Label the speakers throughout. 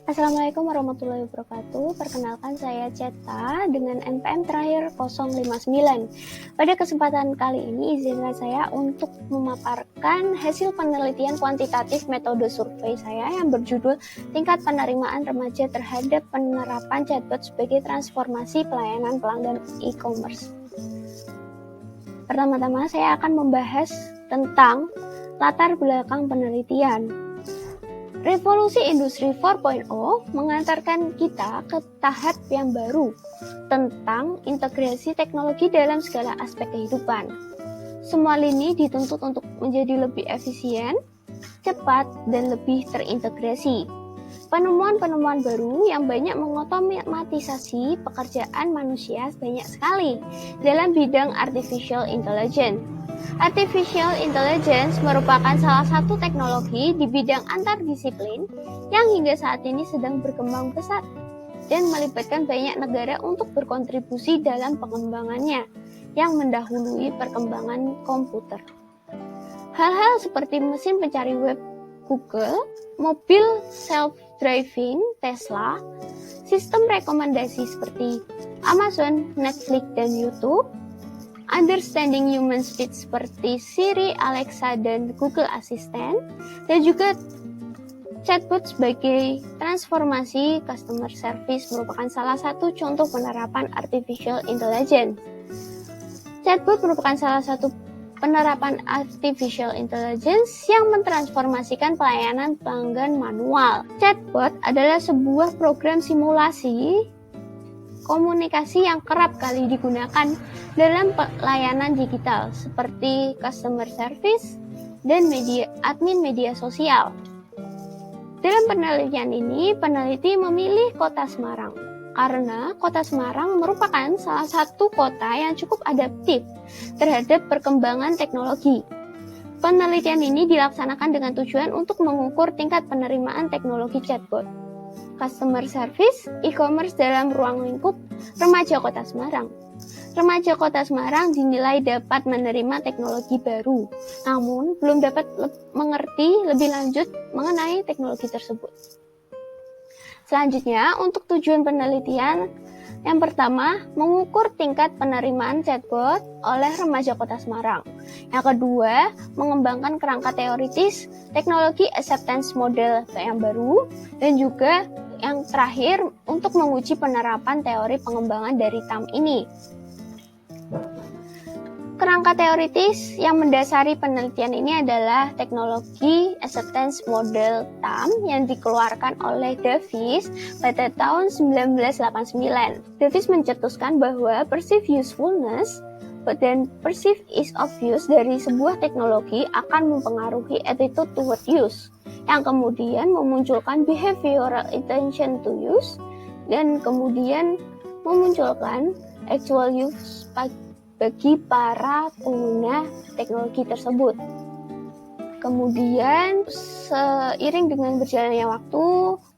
Speaker 1: Assalamualaikum warahmatullahi wabarakatuh. Perkenalkan saya Ceta dengan NPM terakhir 059. Pada kesempatan kali ini izinkan saya untuk memaparkan hasil penelitian kuantitatif metode survei saya yang berjudul Tingkat Penerimaan Remaja Terhadap Penerapan Chatbot sebagai Transformasi Pelayanan Pelanggan E-commerce. Pertama-tama saya akan membahas tentang latar belakang penelitian. Revolusi Industri 4.0 mengantarkan kita ke tahap yang baru tentang integrasi teknologi dalam segala aspek kehidupan. Semua lini dituntut untuk menjadi lebih efisien, cepat, dan lebih terintegrasi. Penemuan-penemuan baru yang banyak mengotomatisasi pekerjaan manusia banyak sekali dalam bidang artificial intelligence. Artificial intelligence merupakan salah satu teknologi di bidang antardisiplin yang hingga saat ini sedang berkembang pesat dan melibatkan banyak negara untuk berkontribusi dalam pengembangannya yang mendahului perkembangan komputer. Hal-hal seperti mesin pencari web Google, mobil self-driving Tesla, sistem rekomendasi seperti Amazon, Netflix, dan YouTube, understanding human speech seperti Siri, Alexa, dan Google Assistant, dan juga chatbot sebagai transformasi customer service merupakan salah satu contoh penerapan artificial intelligence. Chatbot merupakan salah satu penerapan artificial intelligence yang mentransformasikan pelayanan pelanggan manual. Chatbot adalah sebuah program simulasi komunikasi yang kerap kali digunakan dalam pelayanan digital seperti customer service dan admin media sosial. Dalam penelitian ini, peneliti memilih kota Semarang karena kota Semarang merupakan salah satu kota yang cukup adaptif terhadap perkembangan teknologi. Penelitian ini dilaksanakan dengan tujuan untuk mengukur tingkat penerimaan teknologi chatbot, customer service, e-commerce dalam ruang lingkup remaja Kota Semarang. Remaja Kota Semarang dinilai dapat menerima teknologi baru, namun belum dapat mengerti lebih lanjut mengenai teknologi tersebut. Selanjutnya, untuk tujuan penelitian, yang pertama, mengukur tingkat penerimaan chatbot oleh remaja Kota Semarang. Yang kedua, mengembangkan kerangka teoritis teknologi acceptance model yang baru, dan juga yang terakhir untuk menguji penerapan teori pengembangan dari TAM ini. Kerangka teoritis yang mendasari penelitian ini adalah teknologi acceptance model TAM yang dikeluarkan oleh Davis pada tahun 1989. Davis mencetuskan bahwa perceived usefulness dan perceived ease of use dari sebuah teknologi akan mempengaruhi attitude toward use, yang kemudian memunculkan behavioral intention to use, dan kemudian memunculkan actual use bagi para pengguna teknologi tersebut. Kemudian, seiring dengan berjalannya waktu,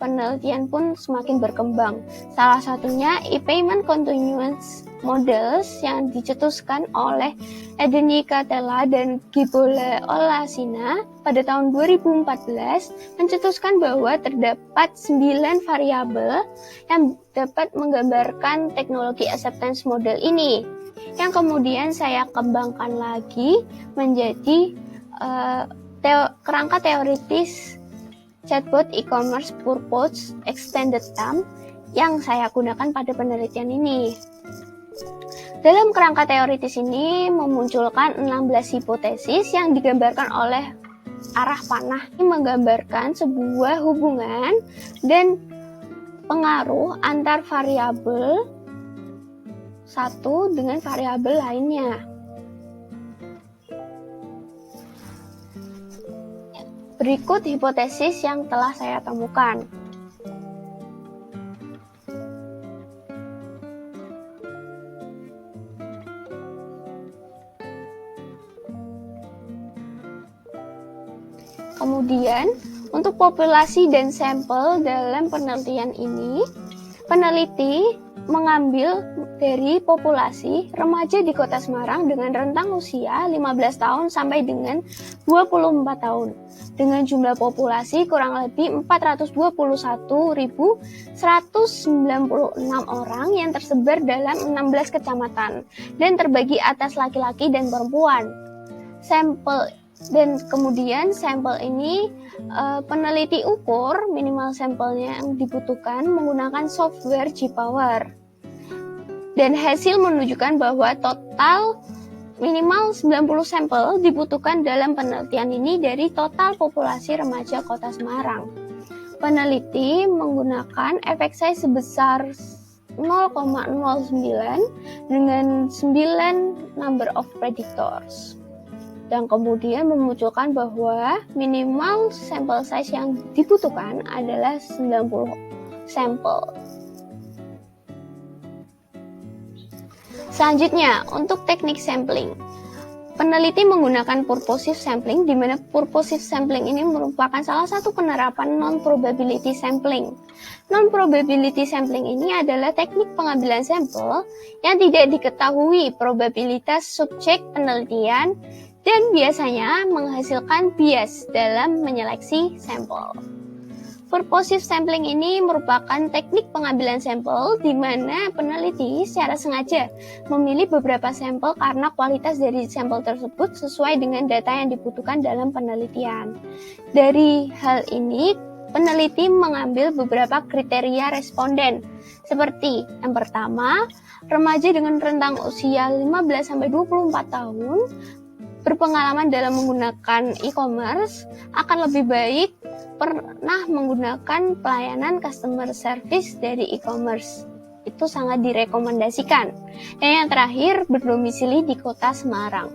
Speaker 1: penelitian pun semakin berkembang. Salah satunya e-payment continuous models yang dicetuskan oleh Edeni Catella dan Gibola Olasina pada tahun 2014 mencetuskan bahwa terdapat 9 variabel yang dapat menggambarkan teknologi acceptance model ini, yang kemudian saya kembangkan lagi menjadi kerangka teoritis chatbot e-commerce purpose extended TAM yang saya gunakan pada penelitian ini. Dalam kerangka teoritis ini memunculkan 16 hipotesis yang digambarkan oleh arah panah. Ini menggambarkan sebuah hubungan dan pengaruh antar variabel satu dengan variabel lainnya. Berikut hipotesis yang telah saya temukan. Kemudian, untuk populasi dan sampel dalam penelitian ini, peneliti mengambil dari populasi remaja di Kota Semarang dengan rentang usia 15 tahun sampai dengan 24 tahun dengan jumlah populasi kurang lebih 421.196 orang yang tersebar dalam 16 kecamatan dan terbagi atas laki-laki dan perempuan. Kemudian sampel ini peneliti ukur minimal sampelnya yang dibutuhkan menggunakan software G-Power. Dan hasil menunjukkan bahwa total minimal 90 sampel dibutuhkan dalam penelitian ini dari total populasi remaja Kota Semarang. Peneliti menggunakan efek size sebesar 0,09 dengan 9 number of predictors. Dan kemudian memunculkan bahwa minimal sampel size yang dibutuhkan adalah 90 sampel. Selanjutnya, untuk teknik sampling. Peneliti menggunakan purposive sampling, di mana purposive sampling ini merupakan salah satu penerapan non-probability sampling. Non-probability sampling ini adalah teknik pengambilan sampel yang tidak diketahui probabilitas subjek penelitian dan biasanya menghasilkan bias dalam menyeleksi sampel. Purposive sampling ini merupakan teknik pengambilan sampel di mana peneliti secara sengaja memilih beberapa sampel karena kualitas dari sampel tersebut sesuai dengan data yang dibutuhkan dalam penelitian. Dari hal ini, peneliti mengambil beberapa kriteria responden, seperti yang pertama, remaja dengan rentang usia 15-24 tahun, berpengalaman dalam menggunakan e-commerce, akan lebih baik pernah menggunakan pelayanan customer service dari e-commerce. Itu sangat direkomendasikan. Dan yang terakhir, berdomisili di Kota Semarang.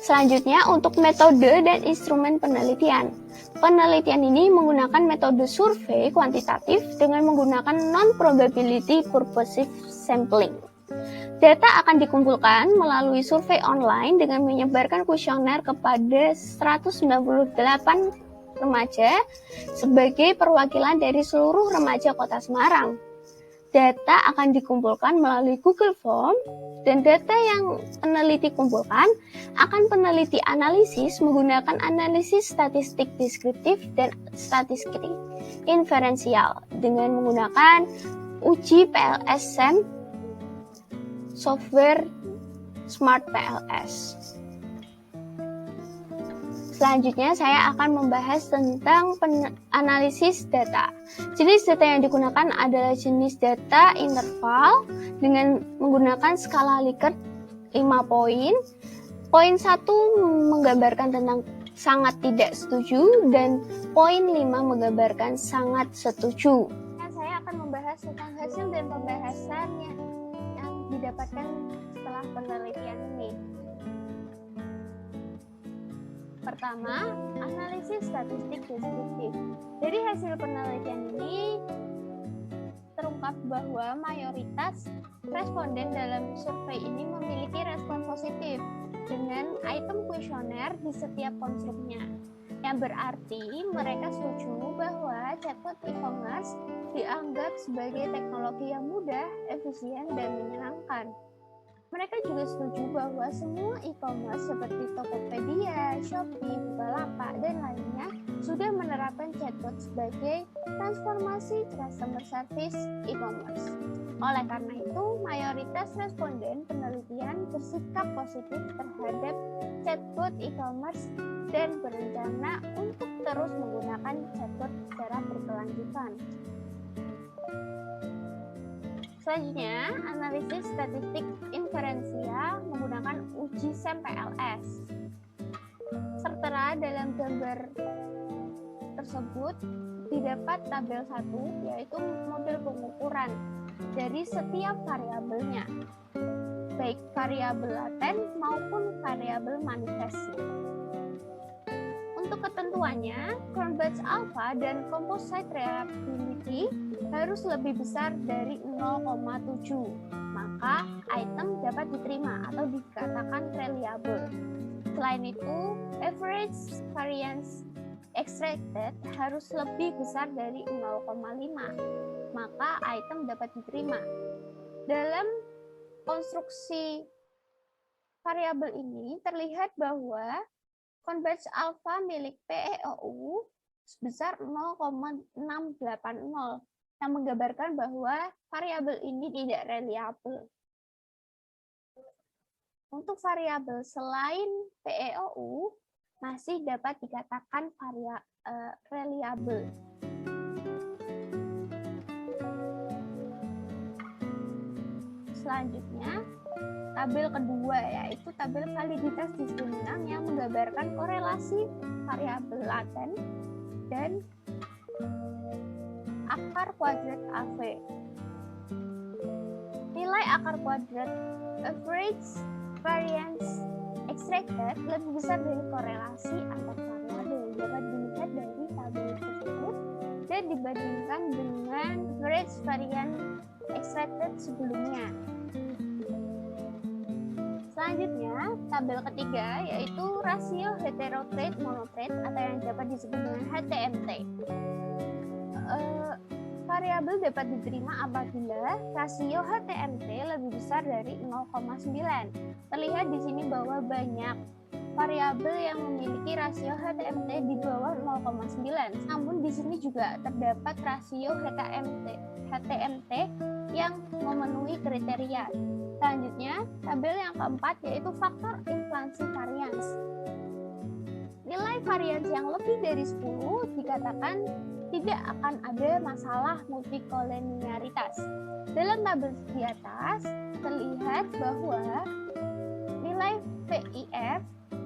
Speaker 1: Selanjutnya, untuk metode dan instrumen penelitian. Penelitian ini menggunakan metode survei kuantitatif dengan menggunakan non-probability purposive sampling. Data akan dikumpulkan melalui survei online dengan menyebarkan kuesioner kepada 198 remaja sebagai perwakilan dari seluruh remaja Kota Semarang. Data akan dikumpulkan melalui Google Form dan data yang peneliti kumpulkan akan peneliti analisis menggunakan analisis statistik deskriptif dan statistik inferensial dengan menggunakan uji PLS-SEM software Smart PLS. Selanjutnya saya akan membahas tentang analisis data. Jenis data yang digunakan adalah jenis data interval dengan menggunakan skala Likert 5 poin. Poin 1 menggambarkan tentang sangat tidak setuju dan poin 5 menggambarkan sangat setuju. Saya akan membahas tentang hasil dan pembahasannya didapatkan setelah penelitian ini. Pertama, analisis statistik deskriptif. Dari hasil penelitian ini terungkap bahwa mayoritas responden dalam survei ini memiliki respon positif dengan item kuesioner di setiap konstruknya. Yang berarti mereka setuju bahwa chatbot e-commerce dianggap sebagai teknologi yang mudah, efisien, dan menyenangkan. Mereka juga setuju bahwa semua e-commerce seperti Tokopedia, Shopee, Bukalapak, dan lainnya sudah menerapkan chatbot sebagai transformasi customer service e-commerce. Oleh karena itu, mayoritas responden penelitian bersikap positif terhadap chatbot e-commerce dan berencana untuk terus menggunakan chatbot secara berkelanjutan. Selanjutnya, analisis statistik inferensial menggunakan uji SEM PLS. Tertera dalam gambar tersebut didapat tabel 1, yaitu model pengukuran dari setiap variabelnya, baik variabel laten maupun variabel manifestnya. Untuk ketentuannya, Cronbach's alpha dan composite reliability harus lebih besar dari 0,7, maka item dapat diterima atau dikatakan reliable. Selain itu, average variance extracted harus lebih besar dari 0,5, maka item dapat diterima. Dalam konstruksi variabel ini terlihat bahwa converge alpha milik PEOU sebesar 0,680 yang menggambarkan bahwa variabel ini tidak reliable. Untuk variabel selain PEOU masih dapat dikatakan reliable. Selanjutnya, tabel kedua yaitu tabel validitas diskriminan yang menggambarkan korelasi variabel laten dan akar kuadrat AV. Nilai akar kuadrat average variance extracted lebih besar dari korelasi antar variabel. Dapat dilihat dari tabel tersebut dan dibandingkan dengan average variance extracted sebelumnya. Selanjutnya, tabel ketiga yaitu rasio heterotrade monotrade atau yang dapat disebut dengan HTMT. Variabel dapat diterima apabila rasio HTMT lebih besar dari 0,9. Terlihat di sini bahwa banyak variabel yang memiliki rasio HTMT di bawah 0,9. Namun di sini juga terdapat rasio HTMT yang memenuhi kriteria. Selanjutnya, tabel yang keempat yaitu faktor inflasi varians. Nilai varians yang lebih dari 10 dikatakan tidak akan ada masalah multikolenialitas. Dalam tabel di atas terlihat bahwa nilai VIF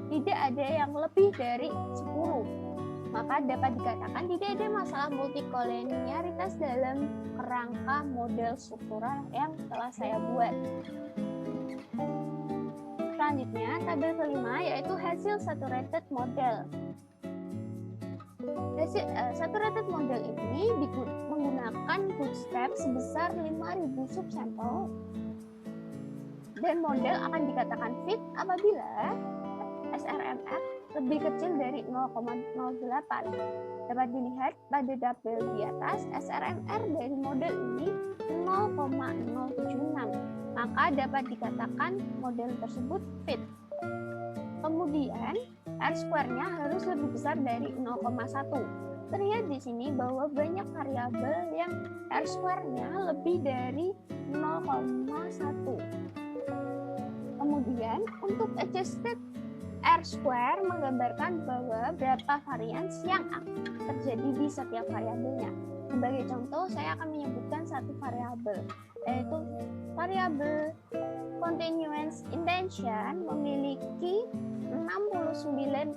Speaker 1: tidak ada yang lebih dari 10. Maka dapat dikatakan tidak ada masalah multikolenialitas dalam kerangka model struktural yang telah saya buat. Selanjutnya, tabel kelima yaitu hasil saturated model. Saturated model ini menggunakan bootstrap sebesar 5.000 subsampel dan model akan dikatakan fit apabila SRMR lebih kecil dari 0,08. Dapat dilihat pada tabel di atas, SRMR dari model ini 0,076, maka dapat dikatakan model tersebut fit. Kemudian, R-square-nya harus lebih besar dari 0,1. Terlihat di sini bahwa banyak variabel yang R-square-nya lebih dari 0,1. Kemudian, untuk adjusted R-square menggambarkan bahwa berapa varians yang terjadi di setiap variabelnya. Sebagai contoh, saya akan menyebutkan satu variabel, yaitu variabel continuous intention memiliki 69,7%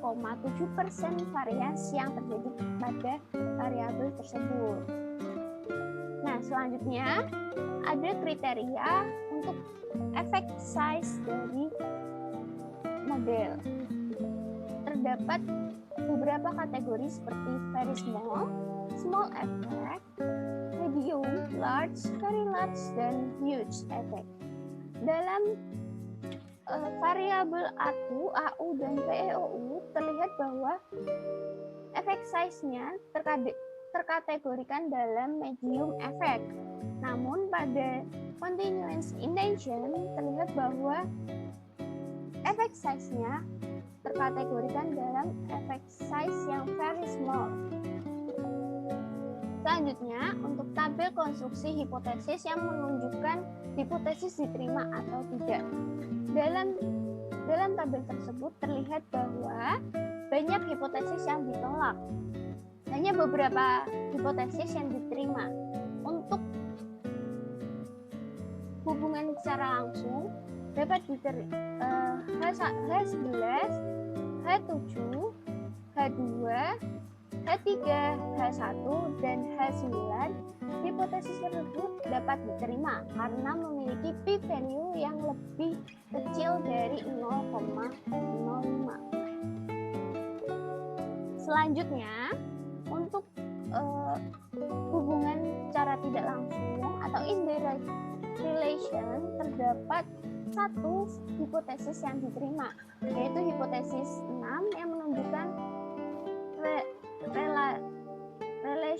Speaker 1: varians yang terjadi pada variabel tersebut. Nah, selanjutnya ada kriteria untuk effect size dari model. Terdapat beberapa kategori seperti very small, small effect, medium, large, very large, dan huge effect. Dalam variabel ATU, AU, dan PEOU terlihat bahwa effect size-nya terkategorikan dalam medium effect. Namun pada continuous intention terlihat bahwa effect size-nya terkategorikan dalam effect size yang very small. Selanjutnya, untuk tabel konstruksi hipotesis yang menunjukkan hipotesis diterima atau tidak. Dalam tabel tersebut terlihat bahwa banyak hipotesis yang ditolak. Hanya beberapa hipotesis yang diterima. Untuk hubungan secara langsung dapat diterima H11, H7, H2, H3, H1, dan H9. Hipotesis tersebut dapat diterima karena memiliki p-value yang lebih kecil dari 0,05. Selanjutnya, untuk hubungan secara tidak langsung atau indirect relation terdapat satu hipotesis yang diterima, yaitu hipotesis 6 yang menunjukkan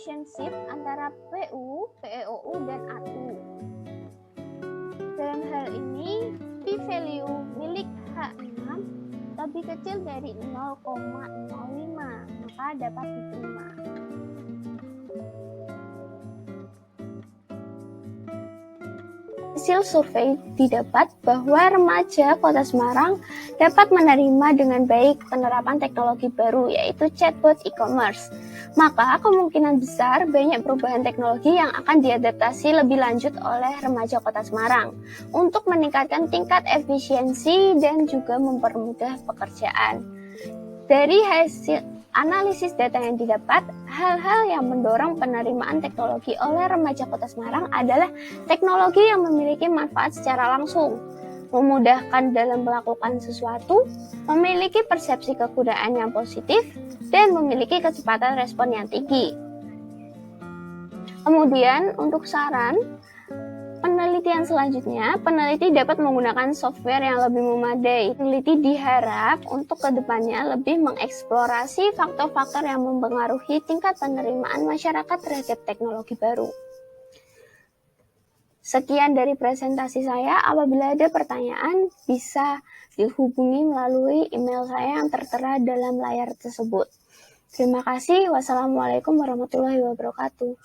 Speaker 1: relationship antara PU, PEOU, dan ATU. Dalam hal ini, p-value milik H6 lebih kecil dari 0,05, maka dapat diterima. Hasil survei didapat bahwa remaja Kota Semarang dapat menerima dengan baik penerapan teknologi baru, yaitu chatbot e-commerce. Maka kemungkinan besar banyak perubahan teknologi yang akan diadaptasi lebih lanjut oleh remaja Kota Semarang untuk meningkatkan tingkat efisiensi dan juga mempermudah pekerjaan. Dari hasil analisis data yang didapat, hal-hal yang mendorong penerimaan teknologi oleh remaja Kota Semarang adalah teknologi yang memiliki manfaat secara langsung, memudahkan dalam melakukan sesuatu, memiliki persepsi kegunaan yang positif, dan memiliki kecepatan respon yang tinggi. Kemudian, untuk saran, penelitian selanjutnya, peneliti dapat menggunakan software yang lebih memadai. Peneliti diharap untuk kedepannya lebih mengeksplorasi faktor-faktor yang mempengaruhi tingkat penerimaan masyarakat terhadap teknologi baru. Sekian dari presentasi saya. Apabila ada pertanyaan, bisa dihubungi melalui email saya yang tertera dalam layar tersebut. Terima kasih. Wassalamualaikum warahmatullahi wabarakatuh.